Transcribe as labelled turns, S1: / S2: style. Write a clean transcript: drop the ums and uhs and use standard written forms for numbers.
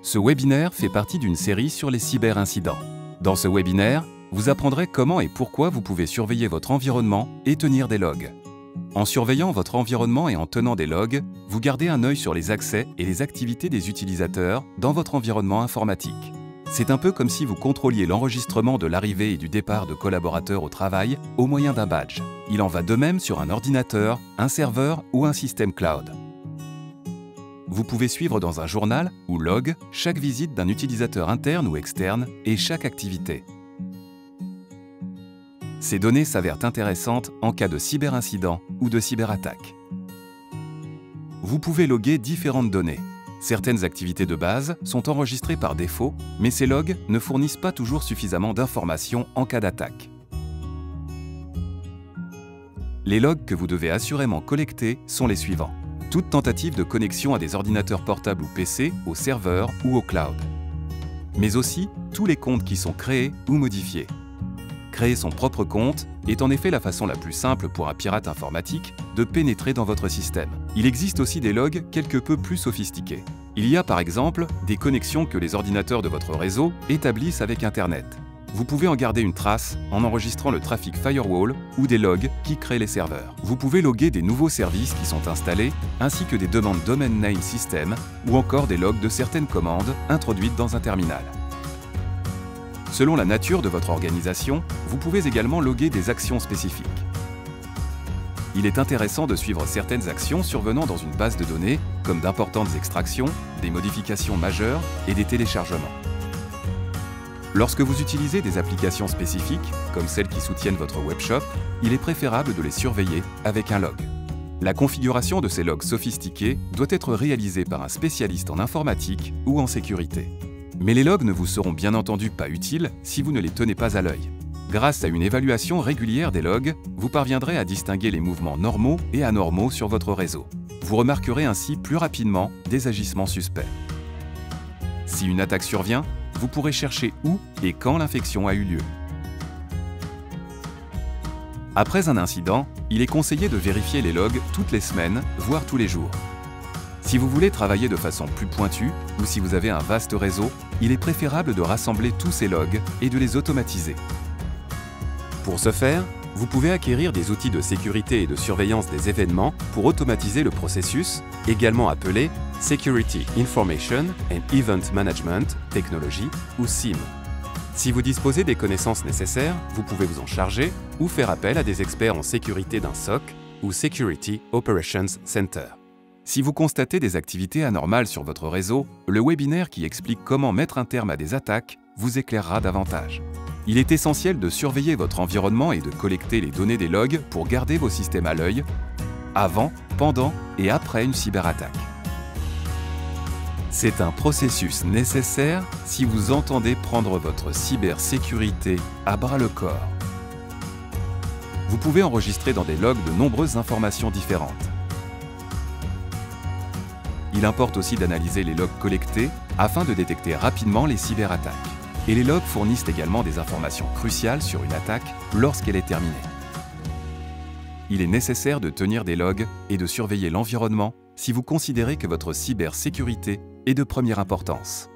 S1: Ce webinaire fait partie d'une série sur les cyberincidents. Dans ce webinaire, vous apprendrez comment et pourquoi vous pouvez surveiller votre environnement et tenir des logs. En surveillant votre environnement et en tenant des logs, vous gardez un œil sur les accès et les activités des utilisateurs dans votre environnement informatique. C'est un peu comme si vous contrôliez l'enregistrement de l'arrivée et du départ de collaborateurs au travail au moyen d'un badge. Il en va de même sur un ordinateur, un serveur ou un système cloud. Vous pouvez suivre dans un journal ou log chaque visite d'un utilisateur interne ou externe et chaque activité. Ces données s'avèrent intéressantes en cas de cyberincident ou de cyberattaque. Vous pouvez loguer différentes données. Certaines activités de base sont enregistrées par défaut, mais ces logs ne fournissent pas toujours suffisamment d'informations en cas d'attaque. Les logs que vous devez assurément collecter sont les suivants. Toute tentative de connexion à des ordinateurs portables ou PC, au serveur ou au cloud. Mais aussi tous les comptes qui sont créés ou modifiés. Créer son propre compte est en effet la façon la plus simple pour un pirate informatique de pénétrer dans votre système. Il existe aussi des logs quelque peu plus sophistiqués. Il y a par exemple des connexions que les ordinateurs de votre réseau établissent avec Internet. Vous pouvez en garder une trace en enregistrant le trafic firewall ou des logs qui créent les serveurs. Vous pouvez loguer des nouveaux services qui sont installés, ainsi que des demandes Domain Name System ou encore des logs de certaines commandes introduites dans un terminal. Selon la nature de votre organisation, vous pouvez également loguer des actions spécifiques. Il est intéressant de suivre certaines actions survenant dans une base de données, comme d'importantes extractions, des modifications majeures et des téléchargements. Lorsque vous utilisez des applications spécifiques, comme celles qui soutiennent votre webshop, il est préférable de les surveiller avec un log. La configuration de ces logs sophistiqués doit être réalisée par un spécialiste en informatique ou en sécurité. Mais les logs ne vous seront bien entendu pas utiles si vous ne les tenez pas à l'œil. Grâce à une évaluation régulière des logs, vous parviendrez à distinguer les mouvements normaux et anormaux sur votre réseau. Vous remarquerez ainsi plus rapidement des agissements suspects. Si une attaque survient, vous pourrez chercher où et quand l'infection a eu lieu. Après un incident, il est conseillé de vérifier les logs toutes les semaines, voire tous les jours. Si vous voulez travailler de façon plus pointue ou si vous avez un vaste réseau, il est préférable de rassembler tous ces logs et de les automatiser. Pour ce faire, vous pouvez acquérir des outils de sécurité et de surveillance des événements pour automatiser le processus, également appelé Security Information and Event Management Technology ou SIEM. Si vous disposez des connaissances nécessaires, vous pouvez vous en charger ou faire appel à des experts en sécurité d'un SOC ou Security Operations Center. Si vous constatez des activités anormales sur votre réseau, le webinaire qui explique comment mettre un terme à des attaques vous éclairera davantage. Il est essentiel de surveiller votre environnement et de collecter les données des logs pour garder vos systèmes à l'œil, avant, pendant et après une cyberattaque. C'est un processus nécessaire si vous entendez prendre votre cybersécurité à bras-le-corps. Vous pouvez enregistrer dans des logs de nombreuses informations différentes. Il importe aussi d'analyser les logs collectés afin de détecter rapidement les cyberattaques. Et les logs fournissent également des informations cruciales sur une attaque lorsqu'elle est terminée. Il est nécessaire de tenir des logs et de surveiller l'environnement si vous considérez que votre cybersécurité est de première importance.